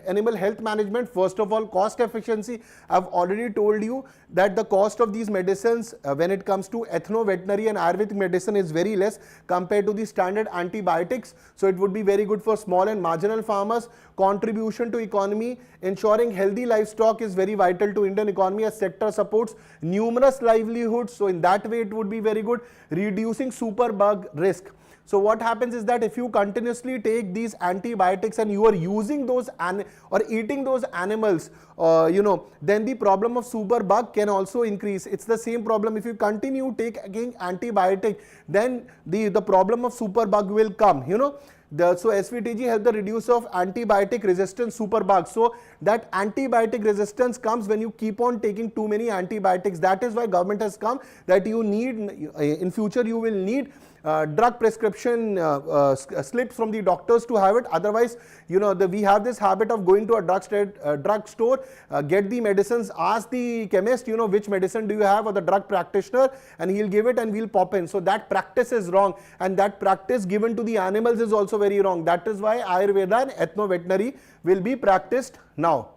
animal health management, first of all, cost efficiency. I've already told you that the cost of these medicines when it comes to ethno-veterinary and Ayurvedic medicine is very less compared to the standard antibiotics. So it would be very good for small and marginal farmers. Contribution to economy, ensuring healthy livestock is very vital to Indian economy as sector supports numerous livelihoods. So in that way it would be very good. Reducing superbug risk. So what happens is that if you continuously take these antibiotics and you are using those or eating those animals, then the problem of superbug can also increase. It's the same problem. If you continue taking antibiotic, then the problem of superbug will come. So SVTG help the reduce of antibiotic resistant superbugs. So that antibiotic resistance comes when you keep on taking too many antibiotics. That is why government has come that you need, in future you will need drug prescription slips from the doctors to have it. Otherwise, we have this habit of going to a drug store, get the medicines, ask the chemist, which medicine do you have, or the drug practitioner, and he'll give it and we'll pop in. So that practice is wrong, and that practice given to the animals is also very wrong. That is why Ayurveda and ethno-veterinary will be practiced now.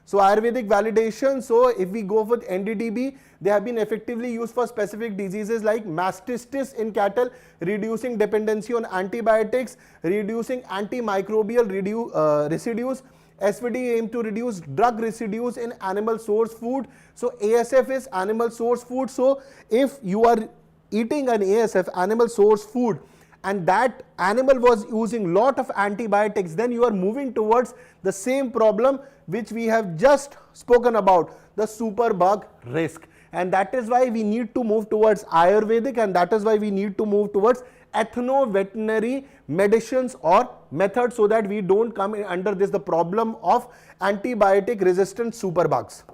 So Ayurvedic validation, so if we go with NDDB, they have been effectively used for specific diseases like mastitis in cattle, reducing dependency on antibiotics, reducing antimicrobial residues. SVD aim to reduce drug residues in animal source food. So ASF is animal source food. So if you are eating an ASF, animal source food, and that animal was using lot of antibiotics, then you are moving towards the same problem which we have just spoken about, the superbug risk. And that is why we need to move towards Ayurvedic, and that is why we need to move towards ethno-veterinary medicines or methods, so that we don't come under the problem of antibiotic resistant superbugs.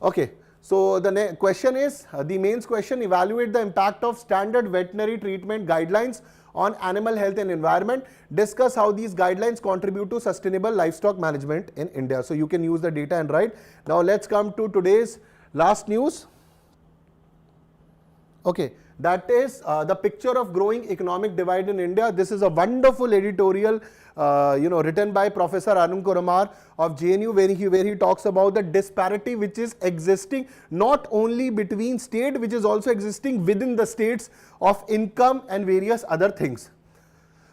Okay. So the question is, the mains question, evaluate the impact of standard veterinary treatment guidelines on animal health and environment. Discuss how these guidelines contribute to sustainable livestock management in India. So you can use the data and write. Now let's come to today's last news. Okay, that is the picture of growing economic divide in India. This is a wonderful editorial written by Professor Ayushman Bharat of JNU, where he talks about the disparity which is existing not only between state, which is also existing within the states of income and various other things.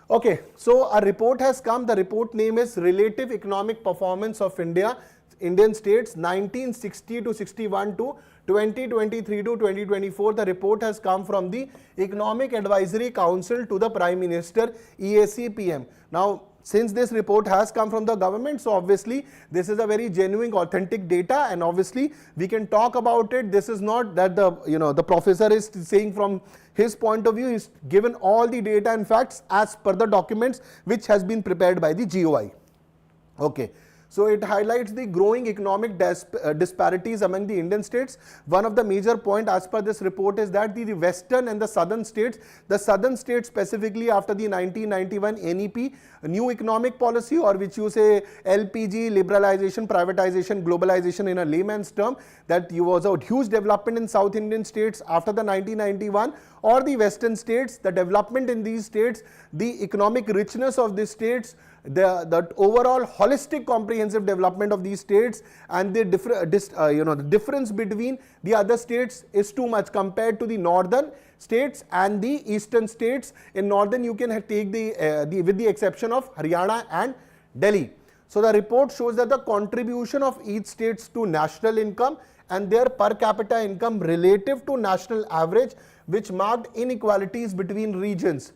Okay, so a report has come. The report name is Relative Economic Performance of Indian States 1960 to 61 to 2023 to 2024. The report has come from the Economic Advisory Council to the Prime Minister, EAC PM. Now, since this report has come from the government, so obviously this is a very genuine, authentic data, and obviously we can talk about it. This is not that the professor is saying from his point of view. He's given all the data and facts as per the documents which has been prepared by the GOI. Okay. So it highlights the growing economic disparities among the Indian states. One of the major points as per this report is that the western and the southern states specifically after the 1991 NEP, new economic policy, or which you say LPG, liberalization, privatization, globalization in a layman's term, that was a huge development in South Indian states after the 1991, or the western states, the development in these states, the economic richness of these states, the overall holistic comprehensive development of these states, and the difference between the other states is too much compared to the northern states and the eastern states. In northern you can take with the exception of Haryana and Delhi. So the report shows that the contribution of each states to national income and their per capita income relative to national average, which marked inequalities between regions.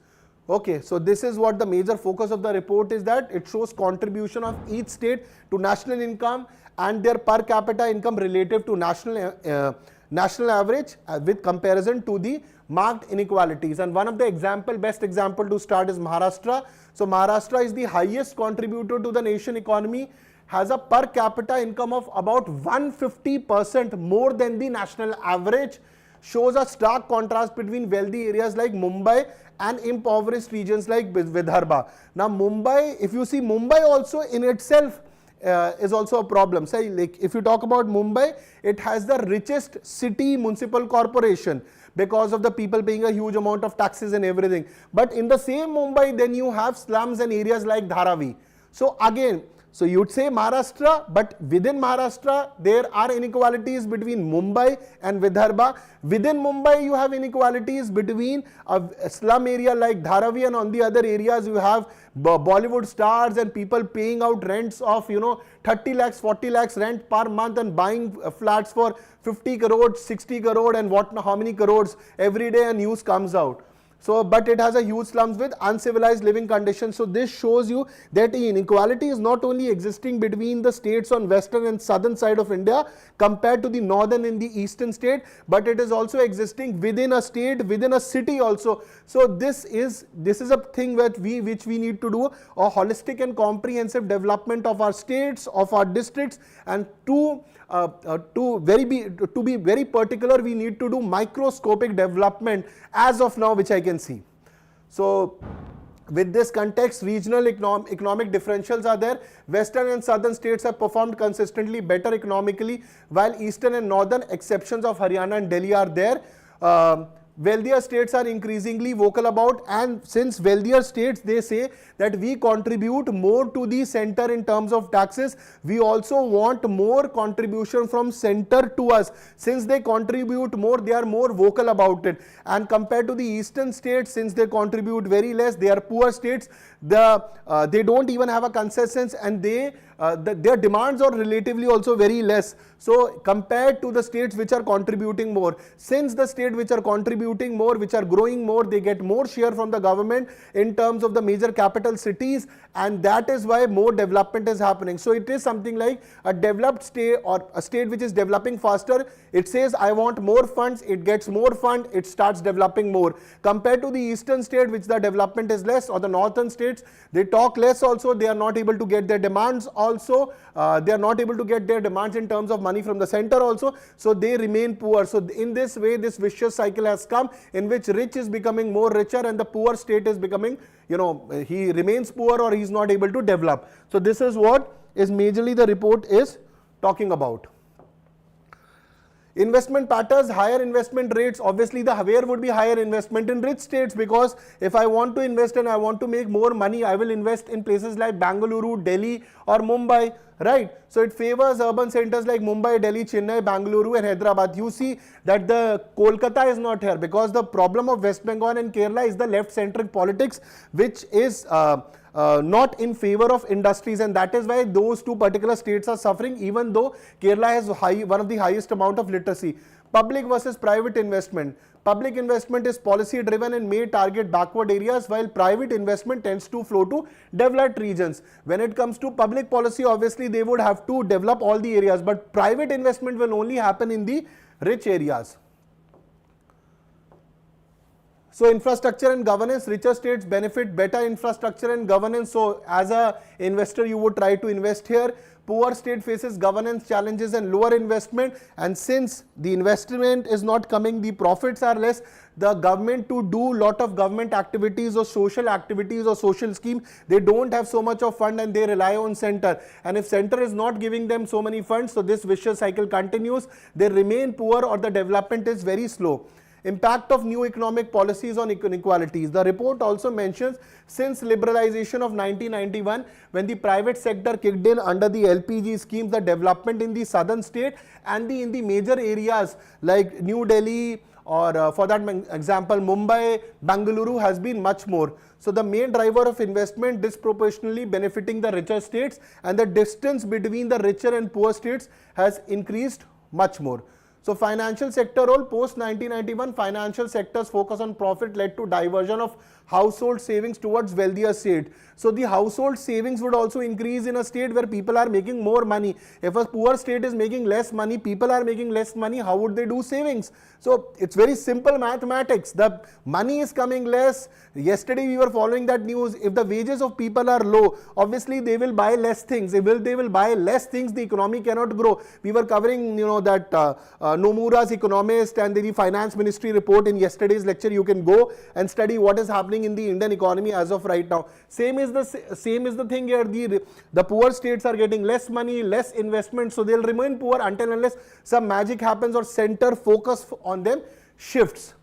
Okay, so this is what the major focus of the report is, that it shows contribution of each state to national income and their per capita income relative to national average with comparison to the marked inequalities. And one of the best example to start is Maharashtra. So Maharashtra is the highest contributor to the nation economy, has a per capita income of about 150% more than the national average, shows a stark contrast between wealthy areas like Mumbai and impoverished regions like Vidarbha. Now Mumbai, if you see, Mumbai also in itself is also a problem. Say, like if you talk about Mumbai, it has the richest city municipal corporation because of the people paying a huge amount of taxes and everything. But in the same Mumbai, then you have slums and areas like Dharavi. So again, so you'd say Maharashtra, but within Maharashtra, there are inequalities between Mumbai and Vidarbha. Within Mumbai, you have inequalities between a slum area like Dharavi, and on the other areas, you have Bollywood stars and people paying out rents of, 30 lakhs, 40 lakhs rent per month and buying flats for 50 crores, 60 crore and how many crores every day a news comes out. So, but it has a huge slums with uncivilized living conditions. So this shows you that inequality is not only existing between the states on western and southern side of India compared to the northern and the eastern state, but it is also existing within a state, within a city also. So this is a thing which we need to do, a holistic and comprehensive development of our states, of our districts, and to be very particular, we need to do microscopic development as of now, which I can see. So with this context, regional economic differentials are there. Western and southern states have performed consistently better economically, while eastern and northern, exceptions of Haryana and Delhi, are there. Wealthier states are increasingly vocal about, and since wealthier states, they say that we contribute more to the center in terms of taxes, we also want more contribution from center to us. Since they contribute more, they are more vocal about it. And compared to the eastern states, since they contribute very less, they are poor states, they don't even have a consensus, and their demands are relatively also very less. So compared to the states which are contributing more, since the states which are contributing more, which are growing more, they get more share from the government in terms of the major capital cities, and that is why more development is happening. So it is something like a developed state or a state which is developing faster, it says I want more funds, it gets more fund, it starts developing more. Compared to the eastern state, which the development is less, or the northern states, they talk less also, they are not able to get their demands also, they are not able to get their demands in terms of money from the center also, so they remain poor. So in this way, this vicious cycle has come, in which rich is becoming more richer and the poor state is becoming, he remains poor or he is not able to develop. So this is what is majorly the report is talking about. Investment patterns, higher investment rates, obviously where would be higher investment? In rich states, because if I want to invest and I want to make more money, I will invest in places like Bangalore, Delhi or Mumbai, right? So it favors urban centers like Mumbai, Delhi, Chennai, Bangalore and Hyderabad. You see that the Kolkata is not here, because the problem of West Bengal and Kerala is the left-centric politics, which is not in favor of industries, and that is why those two particular states are suffering, even though Kerala has one of the highest amount of literacy. Public versus private investment. Public investment is policy driven and may target backward areas, while private investment tends to flow to developed regions. When it comes to public policy, obviously they would have to develop all the areas, but private investment will only happen in the rich areas. So infrastructure and governance, richer states benefit better infrastructure and governance. So as a investor, you would try to invest here. Poor state faces governance challenges and lower investment, and since the investment is not coming, the profits are less, the government to do lot of government activities or social activities or social scheme, they don't have so much of fund and they rely on center. And if center is not giving them so many funds, so this vicious cycle continues, they remain poor or the development is very slow. Impact of new economic policies on inequalities. The report also mentions, since liberalization of 1991, when the private sector kicked in under the LPG schemes, the development in the southern state and in the major areas like New Delhi or for that example Mumbai, Bangalore has been much more. So the main driver of investment disproportionately benefiting the richer states, and the distance between the richer and poor states has increased much more. So financial sector role, post 1991, financial sector's focus on profit led to diversion of household savings towards wealthier state. So the household savings would also increase in a state where people are making more money. If a poor state is making less money, people are making less money, how would they do savings? So it's very simple mathematics. The money is coming less. Yesterday we were following that news. If the wages of people are low, obviously they will buy less things. If they will buy less things, the economy cannot grow. We were covering, that Nomura's economist and the finance ministry report in yesterday's lecture. You can go and study what is happening in the Indian economy as of right now. Same is the thing here. The poor states are getting less money, less investment, so they'll remain poor until unless some magic happens or center focus on them shifts.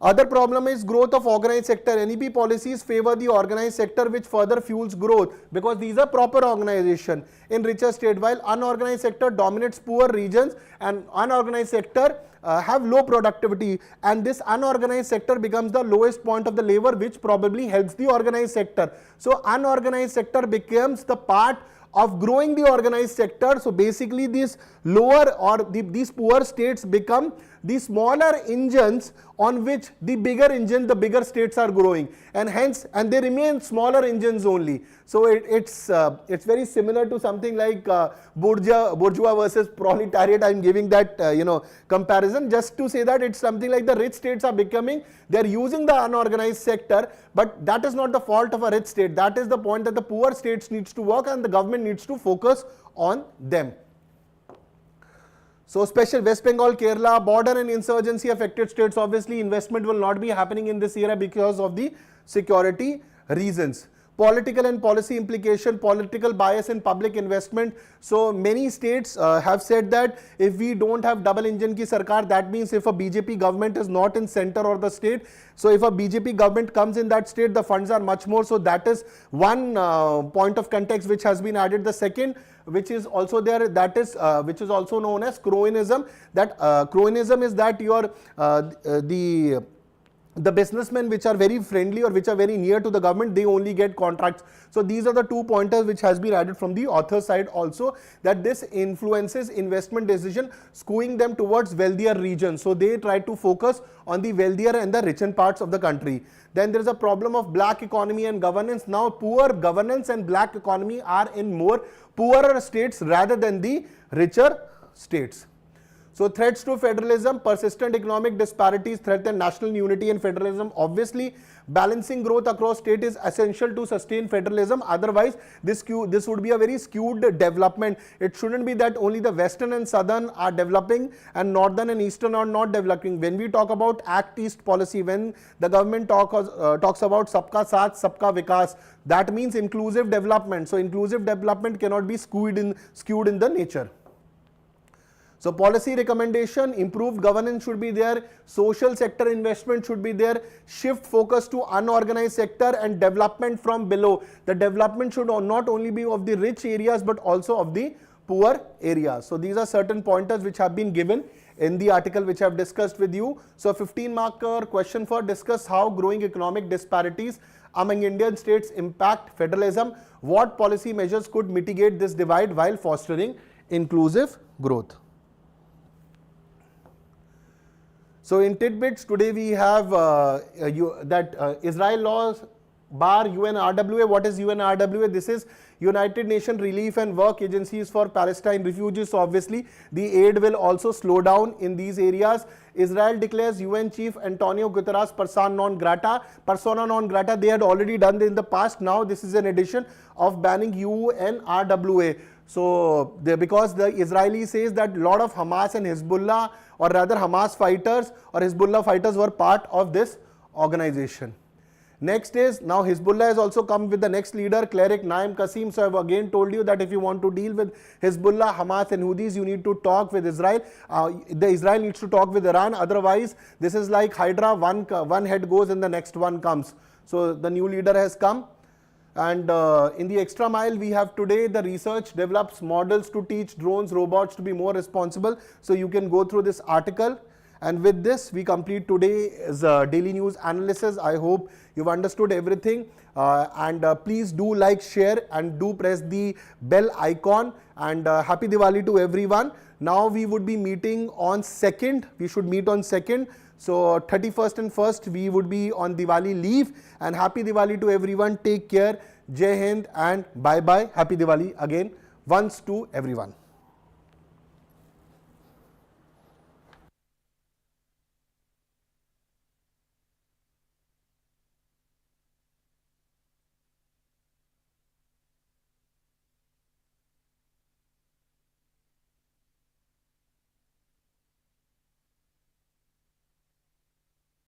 Other problem is growth of organized sector. NEP policies favor the organized sector, which further fuels growth, because these are proper organization in richer state, while unorganized sector dominates poor regions, and unorganized sector have low productivity, and this unorganized sector becomes the lowest point of the lever, which probably helps the organized sector. So unorganized sector becomes the part of growing the organized sector. So basically these lower or these poor states become the smaller engines on which the bigger states are growing, and hence, and they remain smaller engines only. So it's very similar to something like bourgeois versus proletariat. I'm giving that comparison just to say that it's something like the rich states are becoming, they're using the unorganized sector, but that is not the fault of a rich state. That is the point that the poor states needs to work and the government needs to focus on them. So special West Bengal, Kerala, border and insurgency affected states, obviously investment will not be happening in this area because of the security reasons. Political and policy implication, political bias in public investment. So many states have said that if we don't have double engine ki sarkar, that means if a BJP government is not in center or the state, so if a BJP government comes in that state, the funds are much more. So that is one point of context which has been added. The second, which is also there, that is which is also known as cronyism. That cronyism is that your the businessmen which are very friendly or which are very near to the government, they only get contracts. So these are the 2 pointers which has been added from the author side also, that this influences investment decision, skewing them towards wealthier regions. So they try to focus on the wealthier and the richer parts of the country. Then there is a problem of black economy and governance. Now poor governance and black economy are in more poorer states rather than the richer states. So threats to federalism, persistent economic disparities threaten national unity and federalism. Obviously, balancing growth across state is essential to sustain federalism. Otherwise, this would be a very skewed development. It shouldn't be that only the western and southern are developing and northern and eastern are not developing. When we talk about Act East policy, when the government talks about Sabka Saath, Sabka Vikas, that means inclusive development. So inclusive development cannot be skewed in the nature. So policy recommendation, improved governance should be there, social sector investment should be there, shift focus to unorganized sector and development from below. The development should not only be of the rich areas but also of the poor areas. So these are certain pointers which have been given in the article which I have discussed with you. So 15 marker question for discuss how growing economic disparities among Indian states impact federalism. What policy measures could mitigate this divide while fostering inclusive growth? So in tidbits today we have Israel laws bar UNRWA. What is UNRWA? This is United Nations Relief and Work Agencies for Palestine Refugees. So obviously the aid will also slow down in these areas. Israel declares UN Chief Antonio Guterres persona non grata. Persona non grata they had already done in the past. Now this is an addition of banning UNRWA. So because the Israeli says that a lot of Hamas and Hezbollah, or rather Hamas fighters or Hezbollah fighters were part of this organization. Next is, now Hezbollah has also come with the next leader, cleric Naim Qasim. So I have again told you that if you want to deal with Hezbollah, Hamas and Houthis, you need to talk with Israel. The Israel needs to talk with Iran. Otherwise, this is like Hydra, one head goes and the next one comes. So the new leader has come. And in the extra mile, we have today the research develops models to teach drones, robots to be more responsible. So you can go through this article. And with this, we complete today's daily news analysis. I hope you've understood everything. Please do like, share, and do press the bell icon. And happy Diwali to everyone. Now we would be meeting on 2nd. We should meet on 2nd. So 31st and 1st, we would be on Diwali leave. And happy Diwali to everyone. Take care. Jai Hind and bye-bye. Happy Diwali again once to everyone.